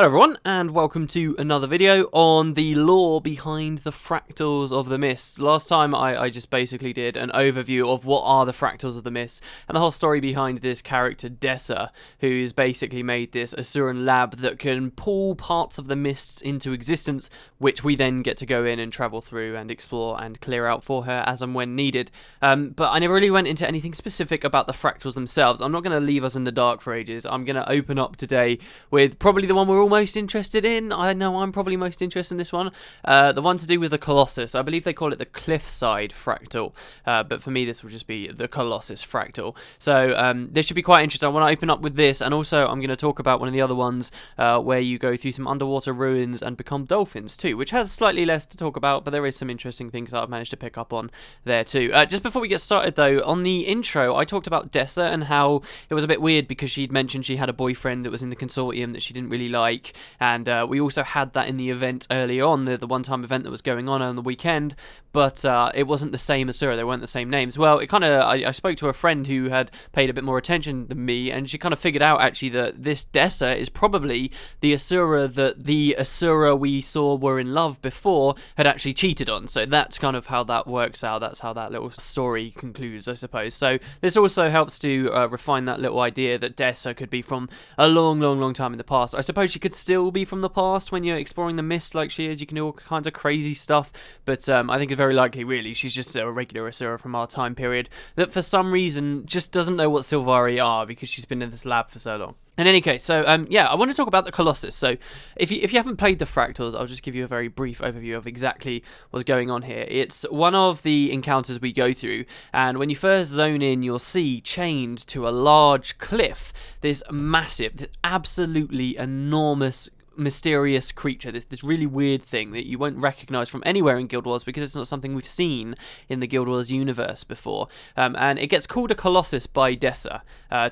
Hello everyone, and welcome to another video on the lore behind the Fractals of the Mist. Last time I just basically did an overview of what are the Fractals of the Mist, and the whole story behind this character Dessa, who's basically made this Asuran lab that can pull parts of the mists into existence, which we then get to go in and travel through and explore and clear out for her as and when needed. But I never really went into anything specific about the Fractals themselves. I'm not going to leave us in the dark for ages. I'm going to open up today with probably the one we're all most interested in. I know I'm probably most interested in this one. The one to do with the Colossus. I believe they call it the cliffside fractal. But for me, this will just be the Colossus fractal. So this should be quite interesting. I want to open up with this, and also I'm going to talk about one of the other ones where you go through some underwater ruins and become dolphins too, which has slightly less to talk about, but there is some interesting things that I've managed to pick up on there too. Just before we get started though, on the intro, I talked about Dessa and how it was a bit weird because she'd mentioned she had a boyfriend that was in the consortium that she didn't really like. And we also had that in the event earlier on, the one-time event that was going on the weekend, but it wasn't the same Asura, they weren't the same names. Well, it kind of, I spoke to a friend who had paid a bit more attention than me, and she kind of figured out actually that this Dessa is probably the Asura that the Asura we saw were in love before had actually cheated on. So that's kind of how that works out, that's how that little story concludes, I suppose. So this also helps to refine that little idea that Dessa could be from a long time in the past. I suppose she could still be from the past when you're exploring the mist like she is. You can do all kinds of crazy stuff, but I think it's very likely really she's just a regular Asura from our time period that for some reason just doesn't know what Sylvari are because she's been in this lab for so long. In any case, so yeah, I want to talk about the Colossus. So if you haven't played the Fractals, I'll just give you a very brief overview of exactly what's going on here. It's one of the encounters we go through, and when you first zone in, you'll see chained to a large cliff, this massive, this absolutely enormous mysterious creature, this really weird thing that you won't recognise from anywhere in Guild Wars because it's not something we've seen in the Guild Wars universe before, and it gets called a Colossus by Dessa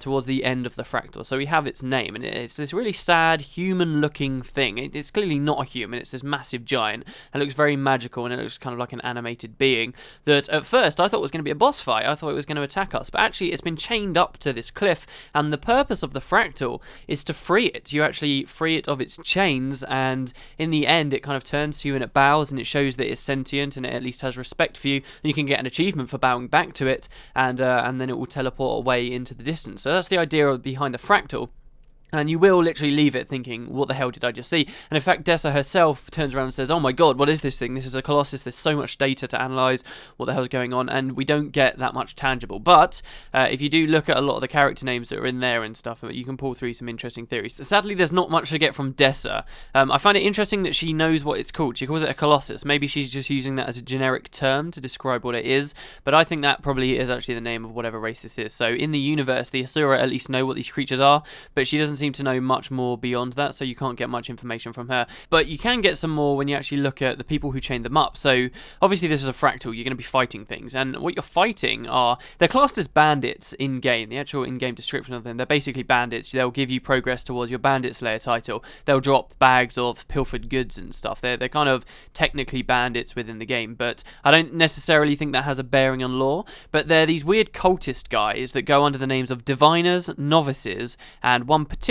towards the end of the Fractal, so we have its name, and it's this really sad human looking thing. It's clearly not a human, it's this massive giant, and it looks very magical, and it looks kind of like an animated being that at first I thought was going to be a boss fight. I thought it was going to attack us, but actually it's been chained up to this cliff, and the purpose of the Fractal is to free it. You actually free it of its chains, and in the end it kind of turns to you and it bows, and it shows that it's sentient and it at least has respect for you, and you can get an achievement for bowing back to it, and then it will teleport away into the distance. So that's the idea behind the Fractal. And you will literally leave it thinking, what the hell did I just see? And in fact, Dessa herself turns around and says, oh my god, what is this thing? This is a Colossus, there's so much data to analyse, what the hell's going on? And we don't get that much tangible. But if you do look at a lot of the character names that are in there and stuff, you can pull through some interesting theories. Sadly, there's not much to get from Dessa. I find it interesting that she knows what it's called. She calls it a Colossus. Maybe she's just using that as a generic term to describe what it is, but I think that probably is actually the name of whatever race this is. So in the universe, the Asura at least know what these creatures are, but she doesn't seem to know much more beyond that, so you can't get much information from her. But you can get some more when you actually look at the people who chained them up. So obviously this is a Fractal, you're going to be fighting things, and what you're fighting are, they're classed as bandits in-game. The actual in-game description of them, they're basically bandits. They'll give you progress towards your Bandit Slayer title. They'll drop bags of pilfered goods and stuff. They're kind of technically bandits within the game, but I don't necessarily think that has a bearing on lore. But they're these weird cultist guys that go under the names of Diviners, Novices, and one particular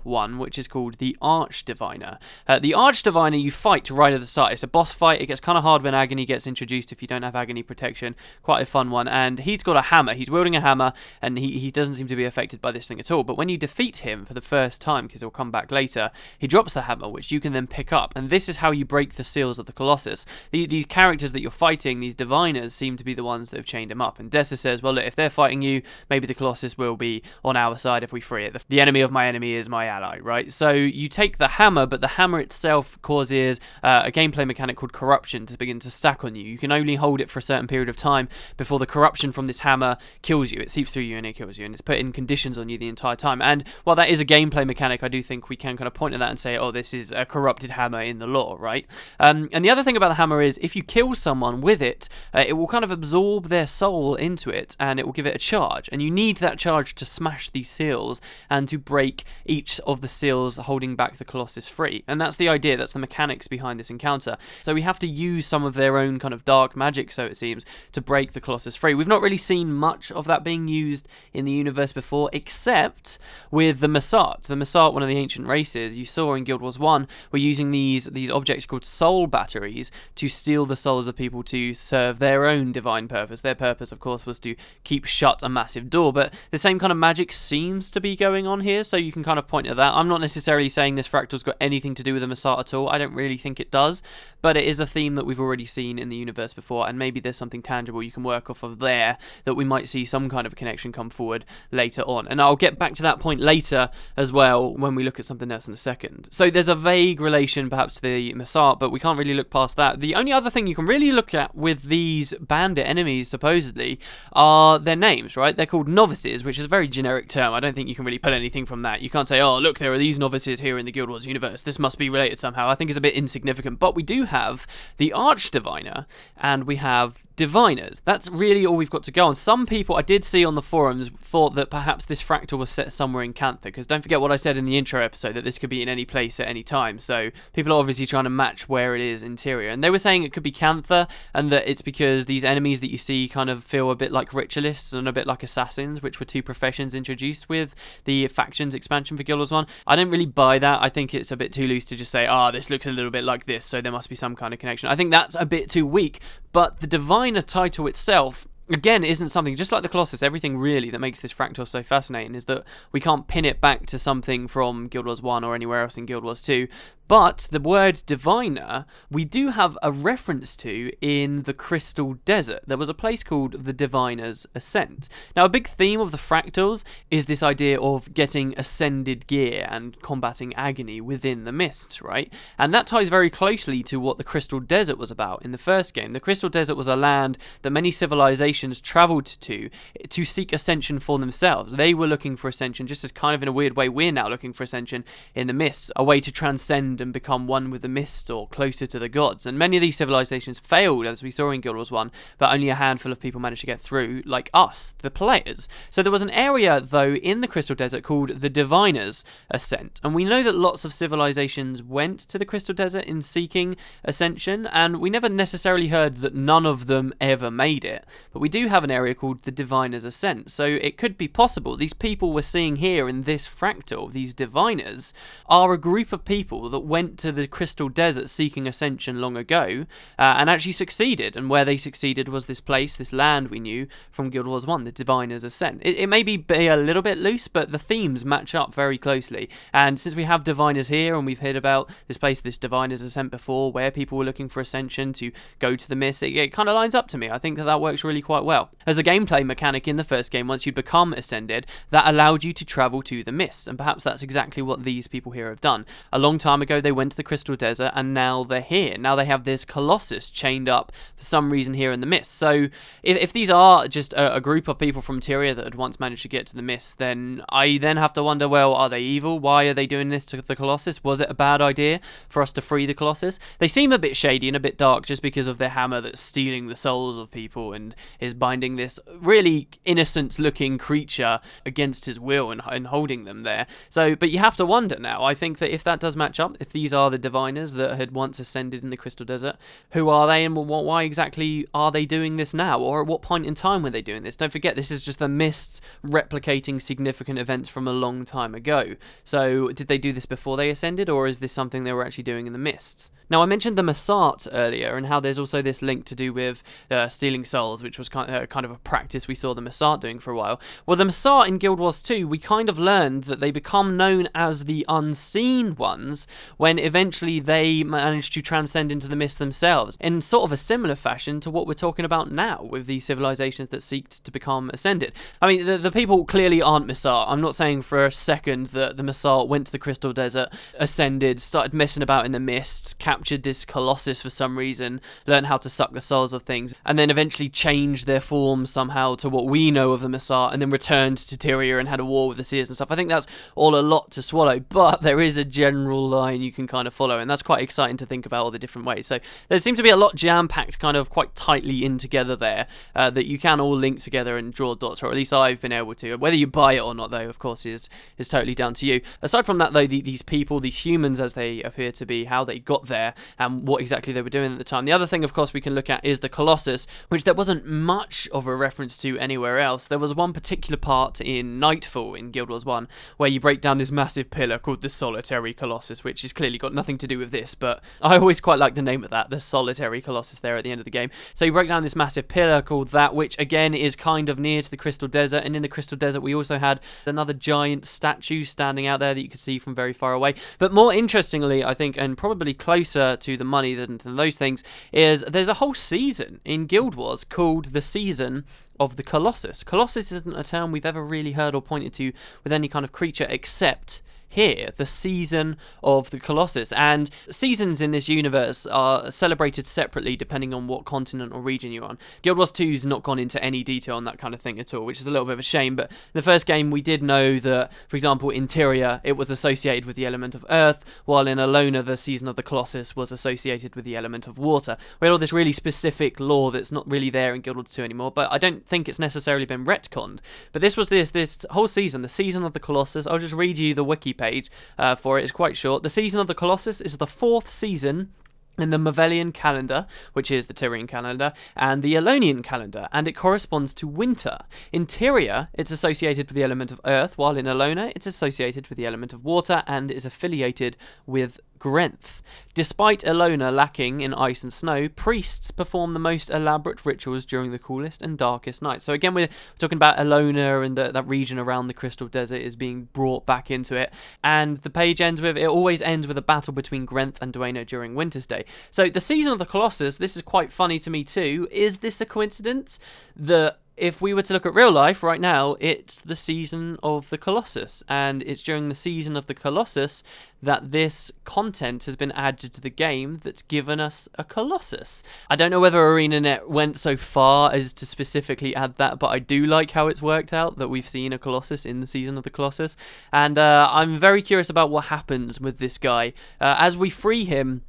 one which is called the Arch-Diviner. The Arch-Diviner you fight right at the start. It's a boss fight. It gets kind of hard when Agony gets introduced if you don't have Agony protection. Quite a fun one, and he's got a hammer. He's wielding a hammer, and he doesn't seem to be affected by this thing at all. But when you defeat him for the first time, because he'll come back later, he drops the hammer, which you can then pick up, and this is how you break the seals of the Colossus. These characters that you're fighting, these Diviners, seem to be the ones that have chained him up, and Dessa says, well look, if they're fighting you, maybe the Colossus will be on our side if we free it. The enemy of my enemy is my ally, right? So you take the hammer, but the hammer itself causes a gameplay mechanic called corruption to begin to stack on you. You can only hold it for a certain period of time before the corruption from this hammer kills you. It seeps through you and it kills you, and it's putting conditions on you the entire time. And while that is a gameplay mechanic, I do think we can kind of point at that and say, oh, this is a corrupted hammer in the lore, right? And the other thing about the hammer is if you kill someone with it, it will kind of absorb their soul into it, and it will give it a charge, and you need that charge to smash these seals and to break each of the seals holding back the Colossus free. And that's the idea, that's the mechanics behind this encounter. So we have to use some of their own kind of dark magic, so it seems, to break the Colossus free. We've not really seen much of that being used in the universe before, except with the Massart. The Massart, one of the ancient races you saw in Guild Wars 1, were using these objects called soul batteries to steal the souls of people to serve their own divine purpose. Their purpose, of course, was to keep shut a massive door, but the same kind of magic seems to be going on here, so you can kind of point at that. I'm not necessarily saying this Fractal's got anything to do with the Massart at all. I don't really think it does, but it is a theme that we've already seen in the universe before, and maybe there's something tangible you can work off of there that we might see some kind of connection come forward later on. And I'll get back to that point later as well when we look at something else in a second. So there's a vague relation perhaps to the Massart, but we can't really look past that. The only other thing you can really look at with these bandit enemies, supposedly, are their names, right? They're called novices, which is a very generic term. I don't think you can really pull anything from that. You can't say, oh, look, there are these novices here in the Guild Wars universe. This must be related somehow. I think it's a bit insignificant. But we do have the Archdiviner, and we have Diviners. That's really all we've got to go on. Some people I did see on the forums thought that perhaps this Fractal was set somewhere in Cantha, because don't forget what I said in the intro episode, that this could be in any place at any time. So people are obviously trying to match where it is interior, and they were saying it could be Cantha, and that it's because these enemies that you see kind of feel a bit like ritualists and a bit like assassins, which were two professions introduced with the factions expansion for Guild Wars 1. I don't really buy that. I think it's a bit too loose to just say, this looks a little bit like this, so there must be some kind of connection. I think that's a bit too weak, but the Diviner title itself, again, isn't something, just like the Colossus, everything really that makes this Fractal so fascinating is that we can't pin it back to something from Guild Wars 1 or anywhere else in Guild Wars 2. But the word Diviner, we do have a reference to in the Crystal Desert. There was a place called the Diviners Ascent. Now, a big theme of the Fractals is this idea of getting ascended gear and combating agony within the mists, right? And that ties very closely to what the Crystal Desert was about in the first game. The Crystal Desert was a land that many civilizations travelled to seek ascension for themselves. They were looking for ascension, just as kind of in a weird way we're now looking for ascension in the mists, a way to transcend and become one with the mist or closer to the gods. And many of these civilizations failed, as we saw in Guild Wars 1, but only a handful of people managed to get through, like us, the players. So there was an area, though, in the Crystal Desert called the Diviners Ascent, and we know that lots of civilizations went to the Crystal Desert in seeking ascension, and we never necessarily heard that none of them ever made it. But we do have an area called the Diviners Ascent, so it could be possible these people we're seeing here in this Fractal, these Diviners, are a group of people that went to the Crystal Desert seeking ascension long ago, and actually succeeded, and where they succeeded was this place, this land we knew from Guild Wars 1, the Diviners Ascent. It may be a little bit loose, but the themes match up very closely, and since we have Diviners here, and we've heard about this place, this Diviners Ascent before, where people were looking for ascension to go to the mist, it kind of lines up to me. I think that works really quite well. As a gameplay mechanic in the first game, once you become ascended, that allowed you to travel to the mist, and perhaps that's exactly what these people here have done. A long time ago they went to the Crystal Desert, and now they're here. Now they have this Colossus chained up for some reason here in the mist. So if these are just a group of people from Tyria that had once managed to get to the mist, then I then have to wonder, well, are they evil? Why are they doing this to the Colossus? Was it a bad idea for us to free the Colossus? They seem a bit shady and a bit dark just because of their hammer that's stealing the souls of people and is binding this really innocent looking creature against his will and holding them there. So, but you have to wonder now. I think that if that does match up, if these are the Diviners that had once ascended in the Crystal Desert, who are they and why exactly are they doing this now? Or at what point in time were they doing this? Don't forget, this is just the mists replicating significant events from a long time ago. So did they do this before they ascended, or is this something they were actually doing in the mists? Now, I mentioned the Massart earlier, and how there's also this link to do with stealing souls, which was kind of a practice we saw the Massart doing for a while. Well, the Massart in Guild Wars 2, we kind of learned that they become known as the Unseen Ones when eventually they manage to transcend into the mist themselves, in sort of a similar fashion to what we're talking about now with these civilizations that seek to become ascended. I mean, the people clearly aren't Massart. I'm not saying for a second that the Massart went to the Crystal Desert, ascended, started messing about in the mists, captured this Colossus for some reason, learned how to suck the souls of things, and then eventually changed changed their form somehow to what we know of them as are, and then returned to Tyria and had a war with the Seers and stuff. I think that's all a lot to swallow, but there is a general line you can kind of follow, and that's quite exciting to think about all the different ways. So there seems to be a lot jam-packed kind of quite tightly in together there, that you can all link together and draw dots, or at least I've been able to. Whether you buy it or not, though, of course, is totally down to you. Aside from that, though, these people, these humans as they appear to be, how they got there, and what exactly they were doing at the time. The other thing, of course, we can look at is the Colossus, which there wasn't much of a reference to anywhere else. There was one particular part in Nightfall in Guild Wars 1 where you break down this massive pillar called the Solitary Colossus, which has clearly got nothing to do with this, but I always quite like the name of that, the Solitary Colossus there at the end of the game. So you break down this massive pillar called that, which again is kind of near to the Crystal Desert, and in the Crystal Desert we also had another giant statue standing out there that you could see from very far away. But more interestingly, I think, and probably closer to the money than those things, is there's a whole season in Guild Wars called the Season of the Colossus. Colossus isn't a term we've ever really heard or pointed to with any kind of creature except here, the Season of the Colossus. And seasons in this universe are celebrated separately depending on what continent or region you're on. Guild Wars 2's not gone into any detail on that kind of thing at all, which is a little bit of a shame, but in the first game we did know that, for example, in Tyria it was associated with the element of earth, while in Alona the Season of the Colossus was associated with the element of water. We had all this really specific lore that's not really there in Guild Wars 2 anymore, but I don't think it's necessarily been retconned. But this was this whole season, the Season of the Colossus. I'll just read you the wiki page for it. It's quite short. The Season of the Colossus is the 4th season in the Mavelian calendar, which is the Tyrian calendar, and the Alonian calendar, and it corresponds to winter. In Tyria, it's associated with the element of earth, while in Alona, it's associated with the element of water, and is affiliated with Grenth. Despite Alona lacking in ice and snow, priests perform the most elaborate rituals during the coolest and darkest nights. So again, we're talking about Alona, and that region around the Crystal Desert is being brought back into it. And the page ends with, it always ends with a battle between Grenth and Dueno during Winter's Day. So the Season of the Colossus, this is quite funny to me too. Is this a coincidence that if we were to look at real life right now, it's the Season of the Colossus, and it's during the Season of the Colossus that this content has been added to the game that's given us a Colossus. I don't know whether ArenaNet went so far as to specifically add that, but I do like how it's worked out that we've seen a Colossus in the Season of the Colossus, and I'm very curious about what happens with this guy. As we free him,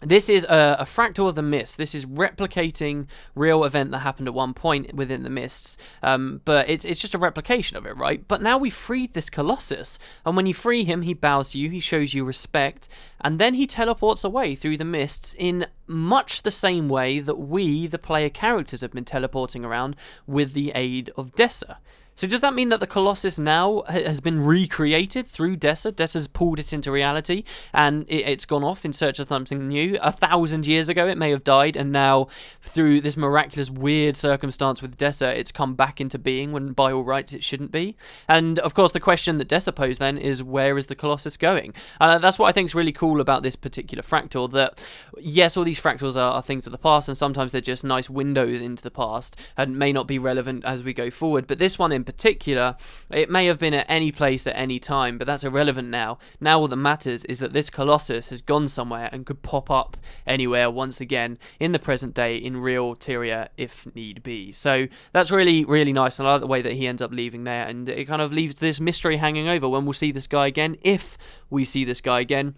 this is a Fractal of the Mist. This is replicating real event that happened at one point within the Mists, but it's just a replication of it, right? But now we've freed this Colossus, and when you free him, he bows to you, he shows you respect, and then he teleports away through the Mists in much the same way that we, the player characters, have been teleporting around with the aid of Dessa. So does that mean that the Colossus now has been recreated through Dessa? Dessa's pulled it into reality, and it's gone off in search of something new. 1,000 years ago it may have died, and now through this miraculous weird circumstance with Dessa, it's come back into being when by all rights it shouldn't be. And of course the question that Dessa posed then is, where is the Colossus going? That's what I think is really cool about this particular Fractal, that yes, all these Fractals are things of the past, and sometimes they're just nice windows into the past and may not be relevant as we go forward, but this one in particular, it may have been at any place at any time, but that's irrelevant now. Now all that matters is that this Colossus has gone somewhere and could pop up anywhere once again in the present day in real Tyria if need be. So that's really, really nice, and I like the way that he ends up leaving there, and it kind of leaves this mystery hanging over when we'll see this guy again, if we see this guy again.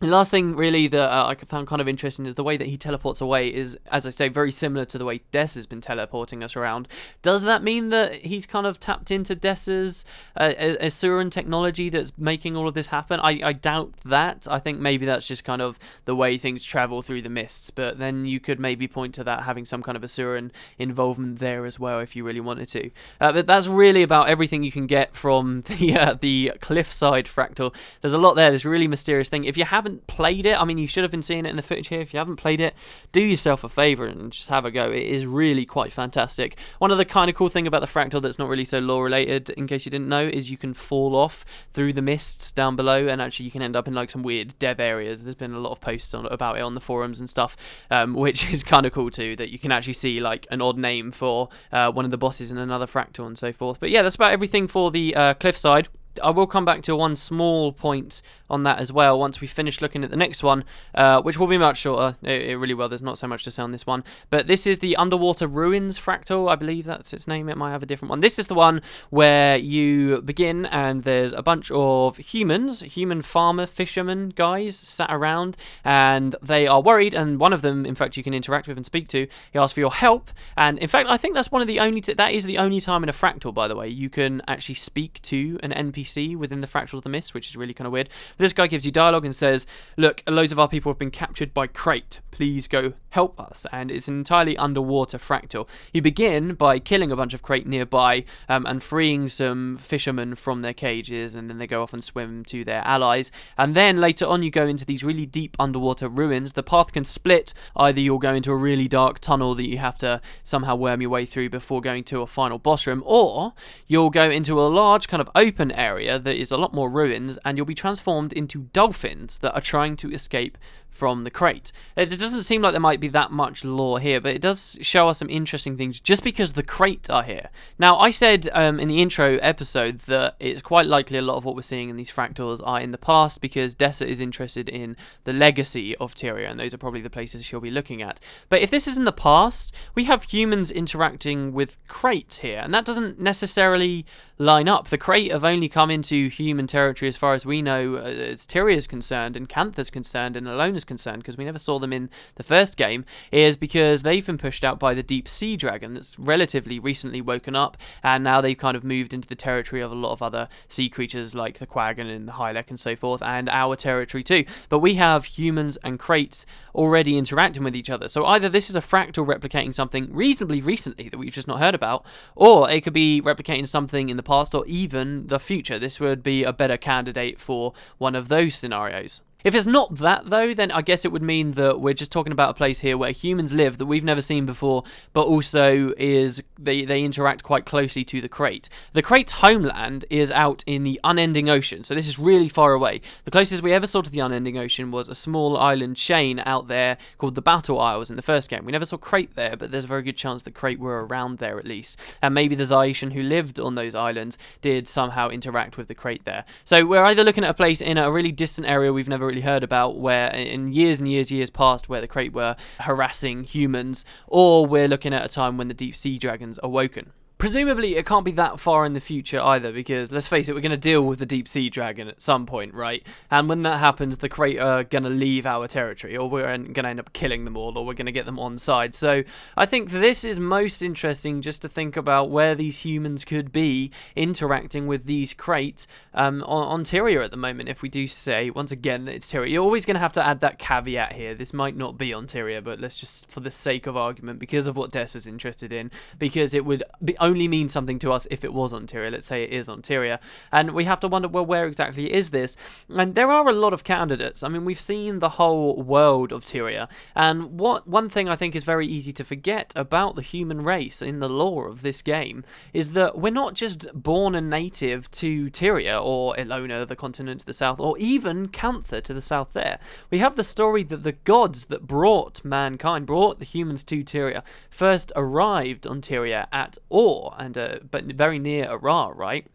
The last thing really that I found kind of interesting is the way that he teleports away is, as I say, very similar to the way Des has been teleporting us around. Does that mean that he's kind of tapped into Dessa's Asuran technology that's making all of this happen? I doubt that. I think maybe that's just kind of the way things travel through the mists, but then you could maybe point to that having some kind of Asuran involvement there as well if you really wanted to. But that's really about everything you can get from the cliffside Fractal. There's a lot there, this really mysterious thing. If you haven't played it, I mean, you should have been seeing it in the footage here. If you haven't played it, do yourself a favour and just have a go. It is really quite fantastic. One of the kind of cool thing about the Fractal that's not really so lore related, in case you didn't know, is you can fall off through the mists down below, and actually you can end up in like some weird dev areas. There's been a lot of posts about it on the forums and stuff, which is kind of cool too, that you can actually see like an odd name for one of the bosses in another Fractal and so forth. But yeah, that's about everything for the cliffside. I will come back to one small point on that as well once we finish looking at the next one, which will be much shorter. It really will. There's not so much to say on this one. But this is the Underwater Ruins Fractal. I believe that's its name. It might have a different one. This is the one where you begin and there's a bunch of humans, human farmer, fishermen guys sat around, and they are worried, and one of them, in fact, you can interact with and speak to. He asks for your help, and in fact, I think that's one of the only... that is the only time in a Fractal, by the way, you can actually speak to an NPC within the Fractals of the Mist, which is really kind of weird. This guy gives you dialogue and says, look, loads of our people have been captured by Crate. Please go help us. And it's an entirely underwater Fractal. You begin by killing a bunch of Crate nearby and freeing some fishermen from their cages, and then they go off and swim to their allies. And then later on you go into these really deep underwater ruins. The path can split. Either you'll go into a really dark tunnel that you have to somehow worm your way through before going to a final boss room, or you'll go into a large kind of open area that is a lot more ruins, and you'll be transformed into dolphins that are trying to escape from the Crate. It doesn't seem like there might be that much lore here, but it does show us some interesting things just because the Crate are here. Now, I said in the intro episode that it's quite likely a lot of what we're seeing in these Fractals are in the past, because Dessa is interested in the legacy of Tyria, and those are probably the places she'll be looking at. But if this is in the past, we have humans interacting with Crate here, and that doesn't necessarily line up. The Crate have only come into human territory as far as we know as Tyria is concerned, and Cantha's concerned, and Alona's concerned, because we never saw them in the first game, is because they've been pushed out by the deep sea dragon that's relatively recently woken up, and now they've kind of moved into the territory of a lot of other sea creatures like the Quaggan and the Hylek and so forth, and our territory too. But we have humans and Crates already interacting with each other. So either this is a Fractal replicating something reasonably recently that we've just not heard about, or it could be replicating something in the past or even the future. This would be a better candidate for one of those scenarios. If it's not that, though, then I guess it would mean that we're just talking about a place here where humans live that we've never seen before, but also is they interact quite closely to the Crate. The Crate's homeland is out in the unending ocean, so this is really far away. The closest we ever saw to the unending ocean was a small island chain out there called the Battle Isles in the first game. We never saw Crate there, but there's a very good chance that Crate were around there at least. And maybe the Zaishan who lived on those islands did somehow interact with the Crate there. So we're either looking at a place in a really distant area we've never really heard about, where in years and years past where the Crate were harassing humans, or we're looking at a time when the deep sea dragons awoken. Presumably, it can't be that far in the future either, because, let's face it, we're going to deal with the deep sea dragon at some point, right? And when that happens, the Crate are going to leave our territory, or we're going to end up killing them all, or we're going to get them on side. So I think this is most interesting just to think about where these humans could be interacting with these Crates on Tyria at the moment, if we do say, once again, that it's Tyria. You're always going to have to add that caveat here. This might not be on Tyria, but let's just, for the sake of argument, because of what Dessa's interested in, because it would be only mean something to us if it was on Tyria. Let's say it is on Tyria, and we have to wonder, well, where exactly is this? And there are a lot of candidates. I mean, we've seen the whole world of Tyria, and one thing I think is very easy to forget about the human race in the lore of this game is that we're not just born and native to Tyria or Elona, the continent to the south, or even Cantha to the south there. We have the story that the gods that brought mankind, brought the humans to Tyria, first arrived on Tyria at Or, and but very near Ara, right?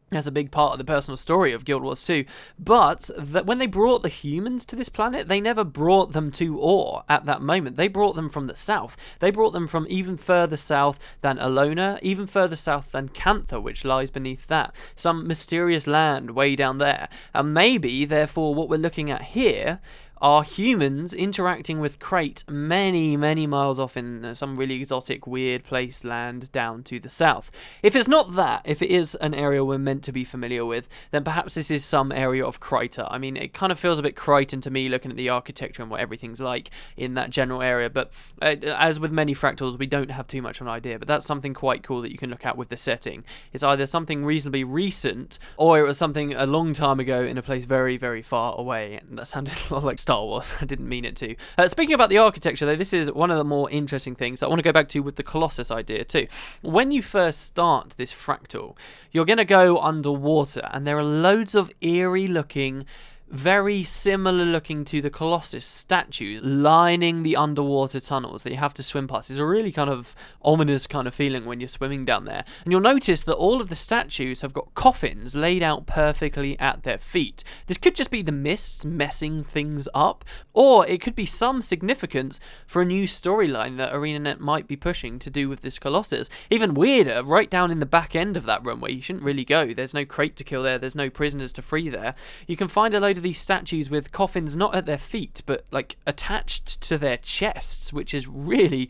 That's a big part of the personal story of Guild Wars 2. But when they brought the humans to this planet, they never brought them to Or at that moment. They brought them from the south. They brought them from even further south than Elona, even further south than Cantha, which lies beneath that. Some mysterious land way down there. And maybe, therefore, what we're looking at here are humans interacting with Crate many miles off in some really exotic, weird place land down to the south. If it's not that, if it is an area we're meant to be familiar with, then perhaps this is some area of Kryta. I mean, it kind of feels a bit Crichton to me, looking at the architecture and what everything's like in that general area, but as with many Fractals, we don't have too much of an idea, but that's something quite cool that you can look at with the setting. It's either something reasonably recent, or it was something a long time ago in a place very far away, and that sounded a lot like Star Wars. I didn't mean it to. Speaking about the architecture, though, this is one of the more interesting things that I want to go back to with the Colossus idea too. When you first start this Fractal, you're going to go underwater, and there are loads of eerie looking very similar looking to the Colossus statues lining the underwater tunnels that you have to swim past. It's a really kind of ominous kind of feeling when you're swimming down there. And you'll notice that all of the statues have got coffins laid out perfectly at their feet. This could just be the mists messing things up, or it could be some significance for a new storyline that ArenaNet might be pushing to do with this Colossus. Even weirder, right down in the back end of that run where you shouldn't really go, there's no crate to kill there, there's no prisoners to free there, you can find a load of these statues with coffins not at their feet but like attached to their chests, which is really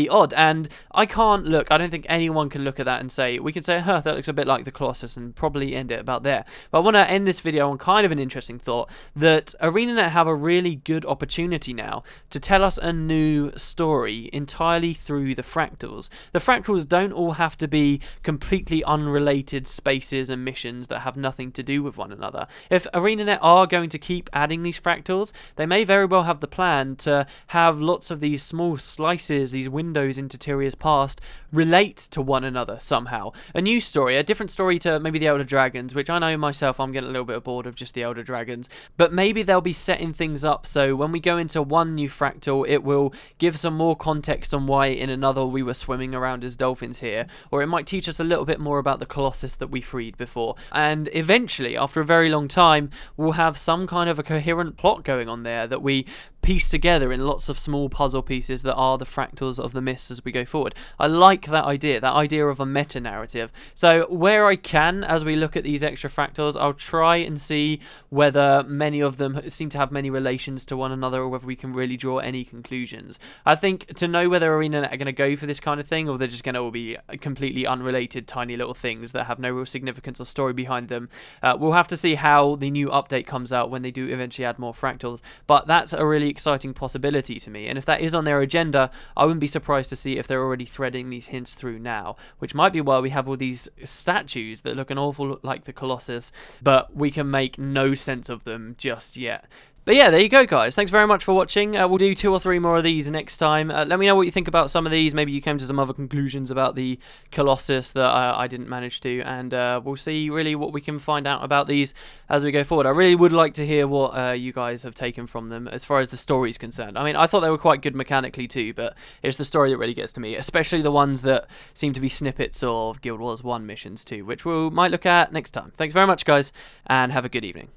odd. And I don't think anyone can look at that and say, we can say, that looks a bit like the Colossus, and probably end it about there. But I want to end this video on kind of an interesting thought, that ArenaNet have a really good opportunity now to tell us a new story entirely through the Fractals. The Fractals don't all have to be completely unrelated spaces and missions that have nothing to do with one another. If ArenaNet are going to keep adding these Fractals, they may very well have the plan to have lots of these small slices, these windows into Tyrria's past, relate to one another somehow. A new story, a different story to maybe the Elder Dragons, which I know myself I'm getting a little bit bored of just the Elder Dragons, but maybe they'll be setting things up so when we go into one new Fractal, it will give some more context on why in another we were swimming around as dolphins here, or it might teach us a little bit more about the Colossus that we freed before. And eventually, after a very long time, we'll have some kind of a coherent plot going on there that we piece together in lots of small puzzle pieces that are the Fractals of the Mists as we go forward. I like that idea of a meta-narrative. So where I can, as we look at these extra Fractals, I'll try and see whether many of them seem to have many relations to one another, or whether we can really draw any conclusions. I think to know whether ArenaNet are going to go for this kind of thing, or they're just going to all be completely unrelated tiny little things that have no real significance or story behind them, we'll have to see how the new update comes out when they do eventually add more Fractals. But that's a really exciting possibility to me, and if that is on their agenda, I wouldn't be surprised to see if they're already threading these hints through now, which might be why we have all these statues that look an awful lot like the Colossus, but we can make no sense of them just yet. But yeah, there you go, guys. Thanks very much for watching. We'll do 2 or 3 more of these next time. Let me know what you think about some of these. Maybe you came to some other conclusions about the Colossus that I didn't manage to. And we'll see really what we can find out about these as we go forward. I really would like to hear what you guys have taken from them as far as the story is concerned. I mean, I thought they were quite good mechanically too, but it's the story that really gets to me, especially the ones that seem to be snippets of Guild Wars 1 missions too, which we might look at next time. Thanks very much, guys, and have a good evening.